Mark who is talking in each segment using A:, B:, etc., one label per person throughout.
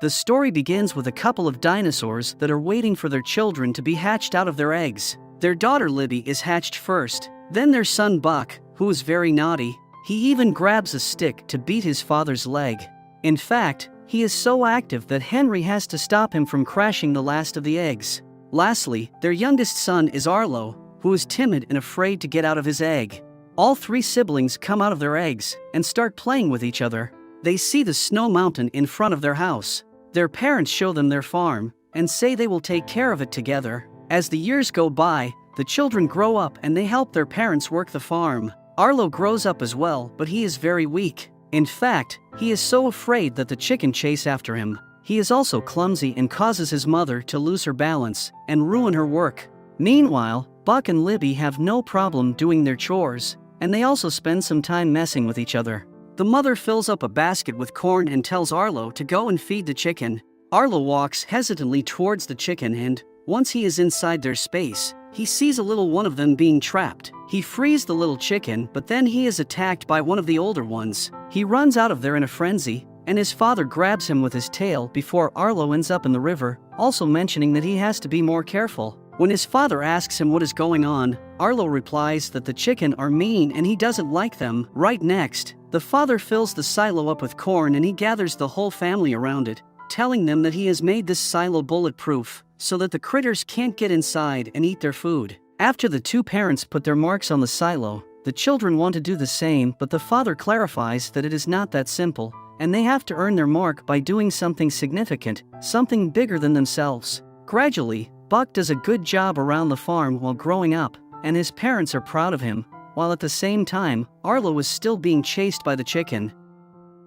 A: The story begins with a couple of dinosaurs that are waiting for their children to be hatched out of their eggs. Their daughter Libby is hatched first, then their son Buck, who is very naughty. He even grabs a stick to beat his father's leg. In fact, he is so active that Henry has to stop him from crashing the last of the eggs. Lastly, their youngest son is Arlo, who is timid and afraid to get out of his egg. All three siblings come out of their eggs and start playing with each other. They see the snow mountain in front of their house. Their parents show them their farm and say they will take care of it together. As the years go by, the children grow up and they help their parents work the farm. Arlo grows up as well, but he is very weak. In fact, he is so afraid that the chicken chase after him. He is also clumsy and causes his mother to lose her balance and ruin her work. Meanwhile, Buck and Libby have no problem doing their chores, and they also spend some time messing with each other. The mother fills up a basket with corn and tells Arlo to go and feed the chicken. Arlo walks hesitantly towards the chicken and, once he is inside their space, he sees a little one of them being trapped. He frees the little chicken, but then he is attacked by one of the older ones. He runs out of there in a frenzy, and his father grabs him with his tail before Arlo ends up in the river, also mentioning that he has to be more careful. When his father asks him what is going on, Arlo replies that the chicken are mean and he doesn't like them. Right next, the father fills the silo up with corn and he gathers the whole family around it, telling them that he has made this silo bulletproof so that the critters can't get inside and eat their food. After the two parents put their marks on the silo, the children want to do the same, but the father clarifies that it is not that simple, and they have to earn their mark by doing something significant, something bigger than themselves. Gradually, Buck does a good job around the farm while growing up, and his parents are proud of him, while at the same time, Arlo is still being chased by the chicken.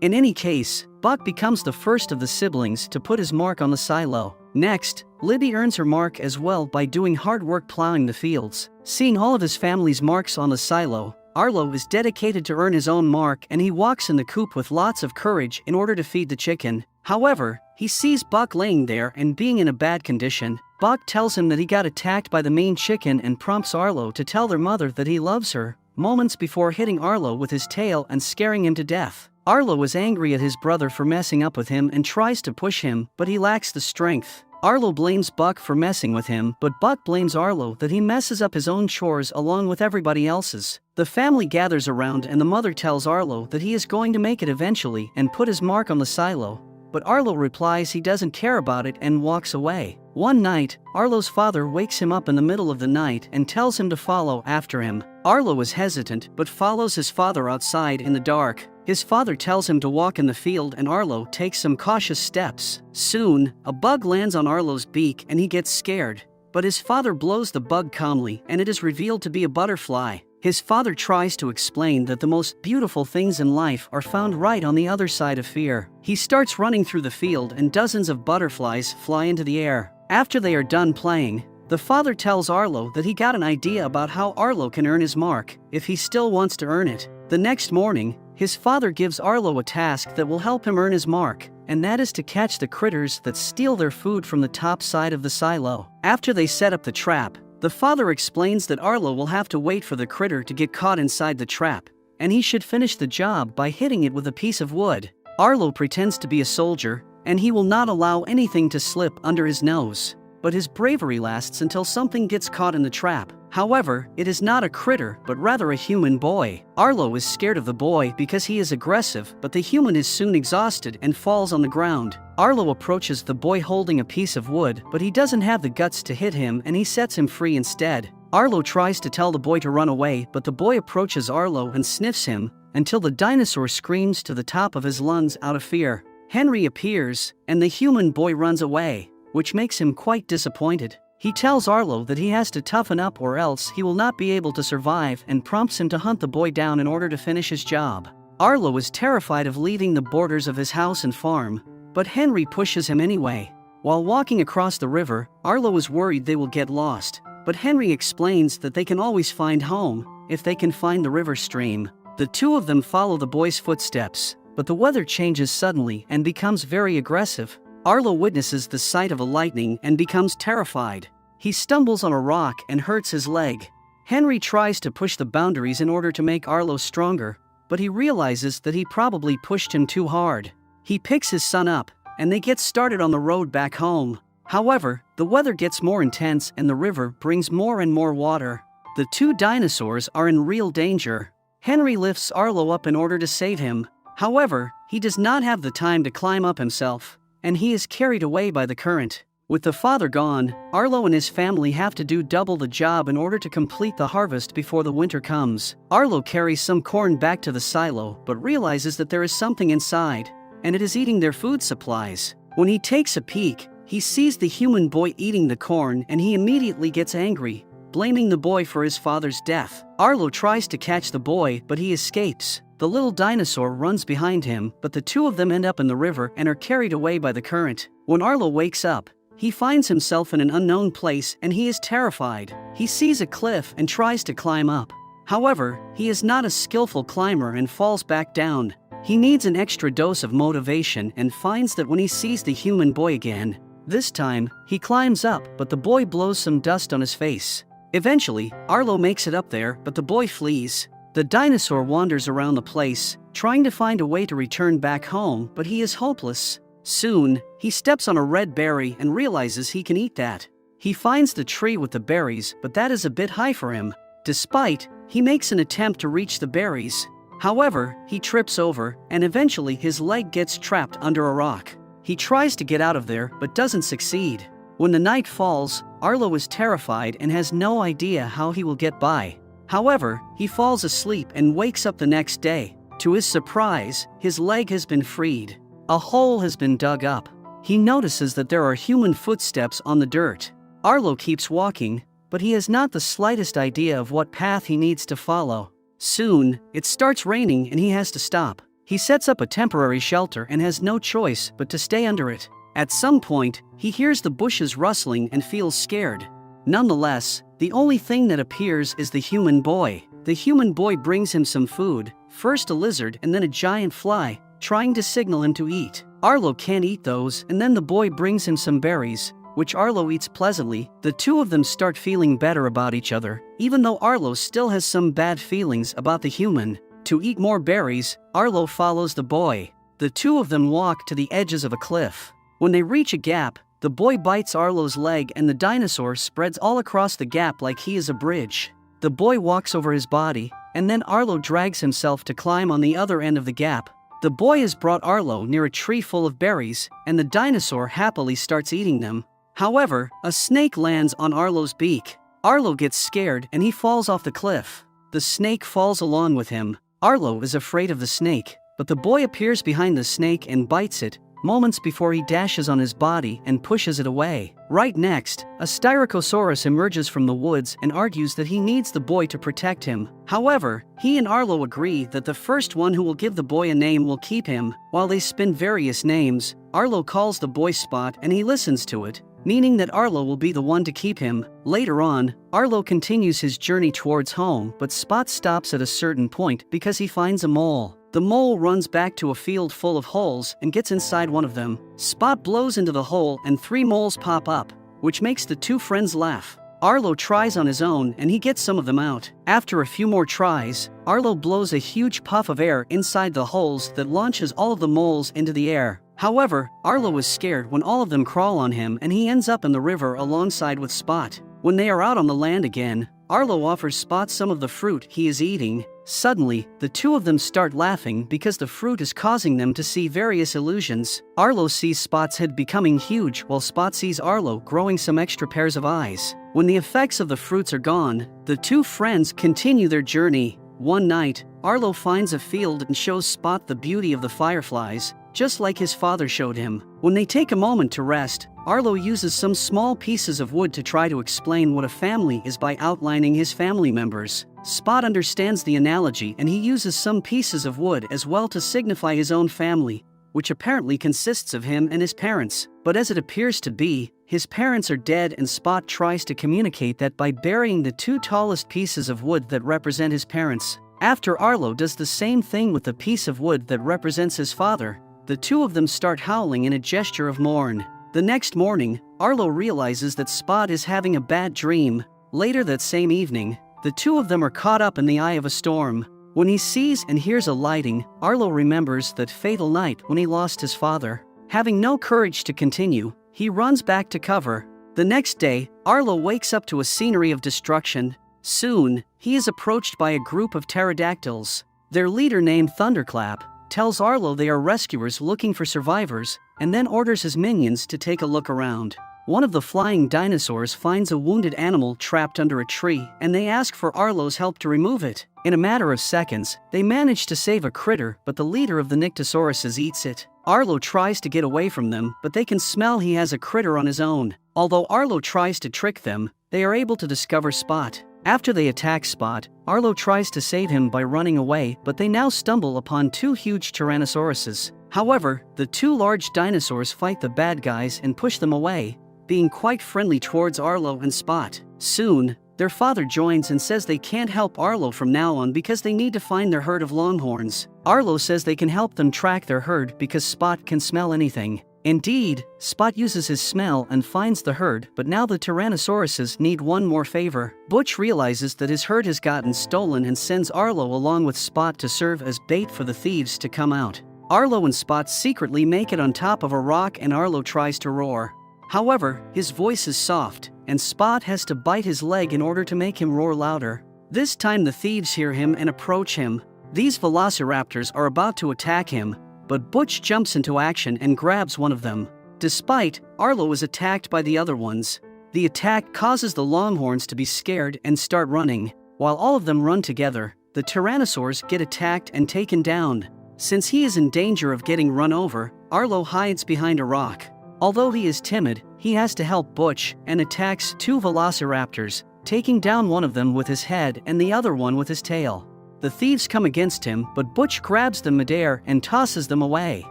A: In any case, Buck becomes the first of the siblings to put his mark on the silo. Next, Libby earns her mark as well by doing hard work plowing the fields. Seeing all of his family's marks on the silo, Arlo is dedicated to earn his own mark and he walks in the coop with lots of courage in order to feed the chicken. However, he sees Buck laying there and being in a bad condition. Buck tells him that he got attacked by the mean chicken and prompts Arlo to tell their mother that he loves her, moments before hitting Arlo with his tail and scaring him to death. Arlo is angry at his brother for messing up with him and tries to push him, but he lacks the strength. Arlo blames Buck for messing with him, but Buck blames Arlo that he messes up his own chores along with everybody else's. The family gathers around and the mother tells Arlo that he is going to make it eventually and put his mark on the silo, but Arlo replies he doesn't care about it and walks away. One night, Arlo's father wakes him up in the middle of the night and tells him to follow after him. Arlo is hesitant but follows his father outside in the dark. His father tells him to walk in the field and Arlo takes some cautious steps. Soon, a bug lands on Arlo's beak and he gets scared, but his father blows the bug calmly and it is revealed to be a butterfly. His father tries to explain that the most beautiful things in life are found right on the other side of fear. He starts running through the field and dozens of butterflies fly into the air. After they are done playing, the father tells Arlo that he got an idea about how Arlo can earn his mark, if he still wants to earn it. The next morning, his father gives Arlo a task that will help him earn his mark, and that is to catch the critters that steal their food from the top side of the silo. After they set up the trap, the father explains that Arlo will have to wait for the critter to get caught inside the trap, and he should finish the job by hitting it with a piece of wood. Arlo pretends to be a soldier, and he will not allow anything to slip under his nose. But his bravery lasts until something gets caught in the trap. However, it is not a critter, but rather a human boy. Arlo is scared of the boy because he is aggressive, but the human is soon exhausted and falls on the ground. Arlo approaches the boy holding a piece of wood, but he doesn't have the guts to hit him and he sets him free instead. Arlo tries to tell the boy to run away, but the boy approaches Arlo and sniffs him, until the dinosaur screams to the top of his lungs out of fear. Henry appears, and the human boy runs away, which makes him quite disappointed. He tells Arlo that he has to toughen up or else he will not be able to survive and prompts him to hunt the boy down in order to finish his job. Arlo is terrified of leaving the borders of his house and farm, but Henry pushes him anyway. While walking across the river, Arlo is worried they will get lost, but Henry explains that they can always find home if they can find the river stream. The two of them follow the boy's footsteps, but the weather changes suddenly and becomes very aggressive. Arlo witnesses the sight of a lightning and becomes terrified. He stumbles on a rock and hurts his leg. Henry tries to push the boundaries in order to make Arlo stronger, but he realizes that he probably pushed him too hard. He picks his son up, and they get started on the road back home. However, the weather gets more intense and the river brings more and more water. The two dinosaurs are in real danger. Henry lifts Arlo up in order to save him. However, he does not have the time to climb up himself, and he is carried away by the current. With the father gone, Arlo and his family have to do double the job in order to complete the harvest before the winter comes. Arlo carries some corn back to the silo but realizes that there is something inside, and it is eating their food supplies. When he takes a peek, he sees the human boy eating the corn and he immediately gets angry, blaming the boy for his father's death. Arlo tries to catch the boy, but he escapes. The little dinosaur runs behind him, but the two of them end up in the river and are carried away by the current. When Arlo wakes up, he finds himself in an unknown place and he is terrified. He sees a cliff and tries to climb up. However, he is not a skillful climber and falls back down. He needs an extra dose of motivation and finds that when he sees the human boy again, this time, he climbs up, but the boy blows some dust on his face. Eventually, Arlo makes it up there, but the boy flees. The dinosaur wanders around the place, trying to find a way to return back home, but he is hopeless. Soon, he steps on a red berry and realizes he can eat that. He finds the tree with the berries, but that is a bit high for him. Despite, he makes an attempt to reach the berries. However, he trips over, and eventually his leg gets trapped under a rock. He tries to get out of there, but doesn't succeed. When the night falls, Arlo is terrified and has no idea how he will get by. However, he falls asleep and wakes up the next day. To his surprise, his leg has been freed. A hole has been dug up. He notices that there are human footsteps on the dirt. Arlo keeps walking, but he has not the slightest idea of what path he needs to follow. Soon, it starts raining and he has to stop. He sets up a temporary shelter and has no choice but to stay under it. At some point, he hears the bushes rustling and feels scared. Nonetheless, the only thing that appears is the human boy. The human boy brings him some food, first a lizard and then a giant fly, trying to signal him to eat. Arlo can't eat those, and then the boy brings him some berries, which Arlo eats pleasantly. The two of them start feeling better about each other, even though Arlo still has some bad feelings about the human. To eat more berries, Arlo follows the boy. The two of them walk to the edges of a cliff. When they reach a gap, the boy bites Arlo's leg and the dinosaur spreads all across the gap like he is a bridge. The boy walks over his body, and then Arlo drags himself to climb on the other end of the gap. The boy has brought Arlo near a tree full of berries, and the dinosaur happily starts eating them. However, a snake lands on Arlo's beak. Arlo gets scared and he falls off the cliff. The snake falls along with him. Arlo is afraid of the snake, but the boy appears behind the snake and bites it, moments before he dashes on his body and pushes it away. Right next, a Styracosaurus emerges from the woods and argues that he needs the boy to protect him. However, he and Arlo agree that the first one who will give the boy a name will keep him. While they spin various names, Arlo calls the boy Spot and he listens to it, meaning that Arlo will be the one to keep him. Later on, Arlo continues his journey towards home, but Spot stops at a certain point because he finds a mole. The mole runs back to a field full of holes and gets inside one of them. Spot blows into the hole and 3 moles pop up, which makes the two friends laugh. Arlo tries on his own and he gets some of them out. After a few more tries, Arlo blows a huge puff of air inside the holes that launches all of the moles into the air. However, Arlo is scared when all of them crawl on him and he ends up in the river alongside with Spot. When they are out on the land again, Arlo offers Spot some of the fruit he is eating. Suddenly, the two of them start laughing because the fruit is causing them to see various illusions. Arlo sees Spot's head becoming huge while Spot sees Arlo growing some extra pairs of eyes. When the effects of the fruits are gone, the two friends continue their journey. One night, Arlo finds a field and shows Spot the beauty of the fireflies, just like his father showed him. When they take a moment to rest, Arlo uses some small pieces of wood to try to explain what a family is by outlining his family members. Spot understands the analogy and he uses some pieces of wood as well to signify his own family, which apparently consists of him and his parents. But as it appears to be, his parents are dead and Spot tries to communicate that by burying the 2 tallest pieces of wood that represent his parents. After Arlo does the same thing with the piece of wood that represents his father, the two of them start howling in a gesture of mourn. The next morning, Arlo realizes that Spot is having a bad dream. Later that same evening, the two of them are caught up in the eye of a storm. When he sees and hears a lighting, Arlo remembers that fatal night when he lost his father. Having no courage to continue, he runs back to cover. The next day, Arlo wakes up to a scenery of destruction. Soon, he is approached by a group of pterodactyls. Their leader, named Thunderclap, tells Arlo they are rescuers looking for survivors, and then orders his minions to take a look around. One of the flying dinosaurs finds a wounded animal trapped under a tree, and they ask for Arlo's help to remove it. In a matter of seconds, they manage to save a critter, but the leader of the Nyctosauruses eats it. Arlo tries to get away from them, but they can smell he has a critter on his own. Although Arlo tries to trick them, they are able to discover Spot. After they attack Spot, Arlo tries to save him by running away, but they now stumble upon two huge Tyrannosauruses. However, the two large dinosaurs fight the bad guys and push them away, being quite friendly towards Arlo and Spot. Soon, their father joins and says they can't help Arlo from now on because they need to find their herd of longhorns. Arlo says they can help them track their herd because Spot can smell anything. Indeed, Spot uses his smell and finds the herd, but now the Tyrannosauruses need one more favor. Butch realizes that his herd has gotten stolen and sends Arlo along with Spot to serve as bait for the thieves to come out. Arlo and Spot secretly make it on top of a rock and Arlo tries to roar. However, his voice is soft, and Spot has to bite his leg in order to make him roar louder. This time the thieves hear him and approach him. These velociraptors are about to attack him, but Butch jumps into action and grabs one of them. Despite, Arlo is attacked by the other ones. The attack causes the longhorns to be scared and start running. While all of them run together, the tyrannosaurs get attacked and taken down. Since he is in danger of getting run over, Arlo hides behind a rock. Although he is timid, he has to help Butch and attacks two velociraptors, taking down one of them with his head and the other one with his tail. The thieves come against him, but Butch grabs them midair and tosses them away.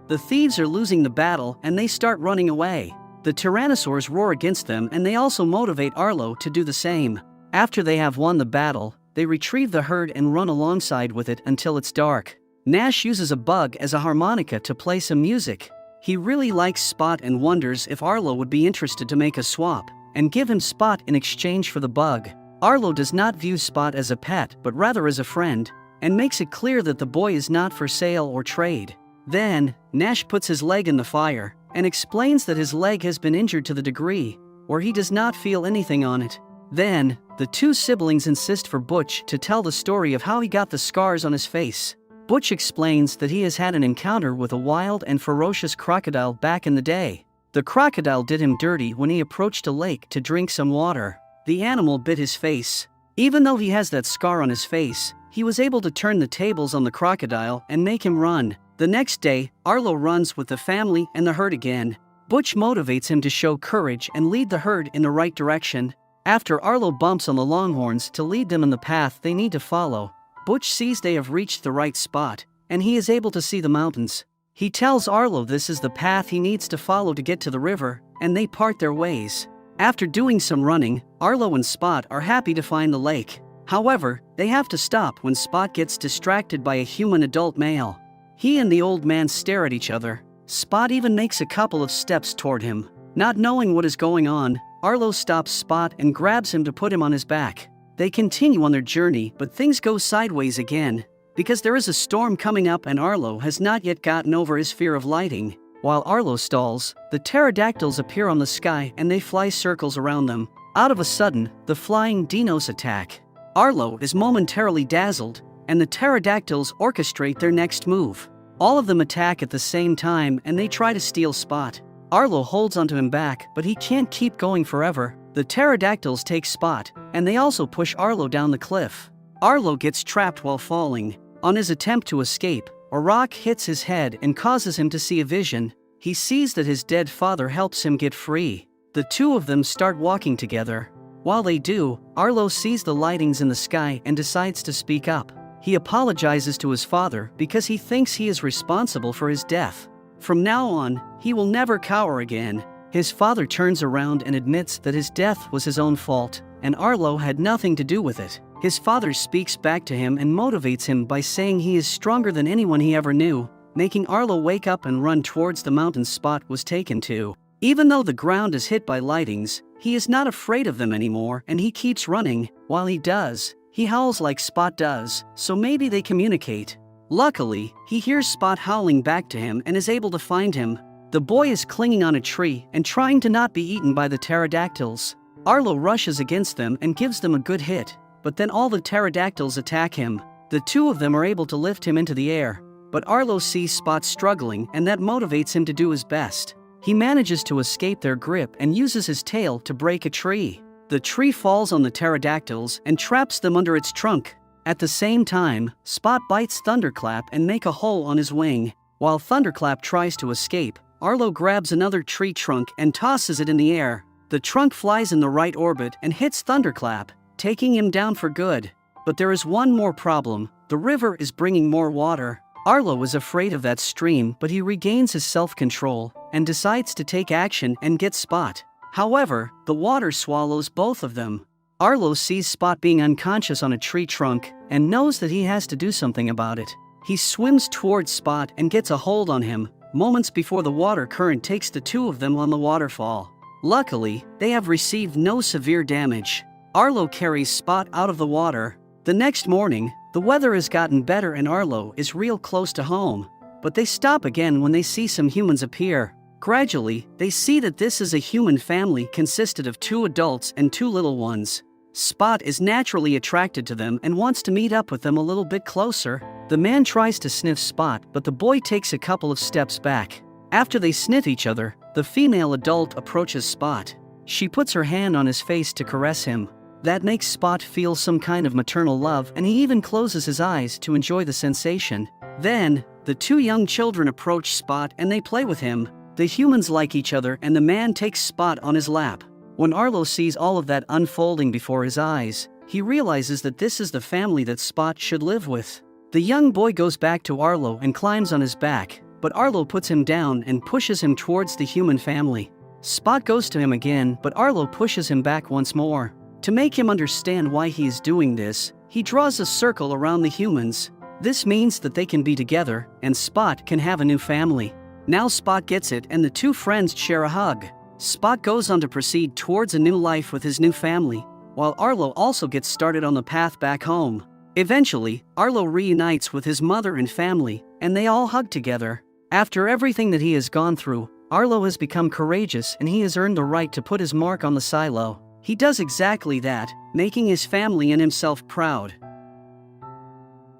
A: The thieves are losing the battle and they start running away. The tyrannosaurs roar against them and they also motivate Arlo to do the same. After they have won the battle, they retrieve the herd and run alongside with it until it's dark. Nash uses a bug as a harmonica to play some music. He really likes Spot and wonders if Arlo would be interested to make a swap and give him Spot in exchange for the bug. Arlo does not view Spot as a pet but rather as a friend, and makes it clear that the boy is not for sale or trade. Then, Nash puts his leg in the fire and explains that his leg has been injured to the degree where he does not feel anything on it. Then, the two siblings insist for Butch to tell the story of how he got the scars on his face. Butch explains that he has had an encounter with a wild and ferocious crocodile back in the day. The crocodile did him dirty when he approached a lake to drink some water. The animal bit his face. Even though he has that scar on his face, he was able to turn the tables on the crocodile and make him run. The next day, Arlo runs with the family and the herd again. Butch motivates him to show courage and lead the herd in the right direction. After Arlo bumps on the longhorns to lead them in the path they need to follow, Butch sees they have reached the right spot, and he is able to see the mountains. He tells Arlo this is the path he needs to follow to get to the river, and they part their ways. After doing some running, Arlo and Spot are happy to find the lake. However, they have to stop when Spot gets distracted by a human adult male. He and the old man stare at each other. Spot even makes a couple of steps toward him. Not knowing what is going on, Arlo stops Spot and grabs him to put him on his back. They continue on their journey, but things go sideways again, because there is a storm coming up and Arlo has not yet gotten over his fear of lighting. While Arlo stalls, the pterodactyls appear on the sky and they fly circles around them. Out of a sudden, the flying dinos attack. Arlo is momentarily dazzled, and the pterodactyls orchestrate their next move. All of them attack at the same time and they try to steal Spot. Arlo holds onto him back, but he can't keep going forever. The pterodactyls take Spot, and they also push Arlo down the cliff. Arlo gets trapped while falling. On his attempt to escape, a rock hits his head and causes him to see a vision. He sees that his dead father helps him get free. The two of them start walking together. While they do, Arlo sees the lightings in the sky and decides to speak up. He apologizes to his father because he thinks he is responsible for his death. From now on, he will never cower again. His father turns around and admits that his death was his own fault, and Arlo had nothing to do with it. His father speaks back to him and motivates him by saying he is stronger than anyone he ever knew, making Arlo wake up and run towards the mountain Spot was taken to. Even though the ground is hit by lightings, he is not afraid of them anymore and he keeps running. While he does, he howls like Spot does, so maybe they communicate. Luckily, he hears Spot howling back to him and is able to find him. The boy is clinging on a tree and trying to not be eaten by the pterodactyls. Arlo rushes against them and gives them a good hit, but then all the pterodactyls attack him. The two of them are able to lift him into the air, but Arlo sees Spot struggling and that motivates him to do his best. He manages to escape their grip and uses his tail to break a tree. The tree falls on the pterodactyls and traps them under its trunk. At the same time, Spot bites Thunderclap and makes a hole on his wing. While Thunderclap tries to escape, Arlo grabs another tree trunk and tosses it in the air. The trunk flies in the right orbit and hits Thunderclap, taking him down for good. But there is one more problem. The river is bringing more water. Arlo is afraid of that stream, but he regains his self-control and decides to take action and get Spot. However, the water swallows both of them. Arlo sees Spot being unconscious on a tree trunk and knows that he has to do something about it. He swims towards Spot and gets a hold on him, moments before the water current takes the two of them on the waterfall. Luckily, they have received no severe damage. Arlo carries Spot out of the water. The next morning, the weather has gotten better and Arlo is real close to home. But they stop again when they see some humans appear. Gradually, they see that this is a human family consisted of 2 adults and 2 little ones. Spot is naturally attracted to them and wants to meet up with them a little bit closer. The man tries to sniff Spot, but the boy takes a couple of steps back. After they sniff each other, the female adult approaches Spot. She puts her hand on his face to caress him. That makes Spot feel some kind of maternal love, and he even closes his eyes to enjoy the sensation. Then, the 2 young children approach Spot and they play with him. The humans like each other and the man takes Spot on his lap. When Arlo sees all of that unfolding before his eyes, he realizes that this is the family that Spot should live with. The young boy goes back to Arlo and climbs on his back, but Arlo puts him down and pushes him towards the human family. Spot goes to him again, but Arlo pushes him back once more. To make him understand why he is doing this, he draws a circle around the humans. This means that they can be together and Spot can have a new family. Now Spot gets it and the 2 friends share a hug. Spot goes on to proceed towards a new life with his new family, while Arlo also gets started on the path back home. Eventually, Arlo reunites with his mother and family, and they all hug together. After everything that he has gone through, Arlo has become courageous and he has earned the right to put his mark on the silo. He does exactly that, making his family and himself proud.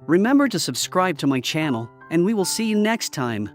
A: Remember to subscribe to my channel, and we will see you next time.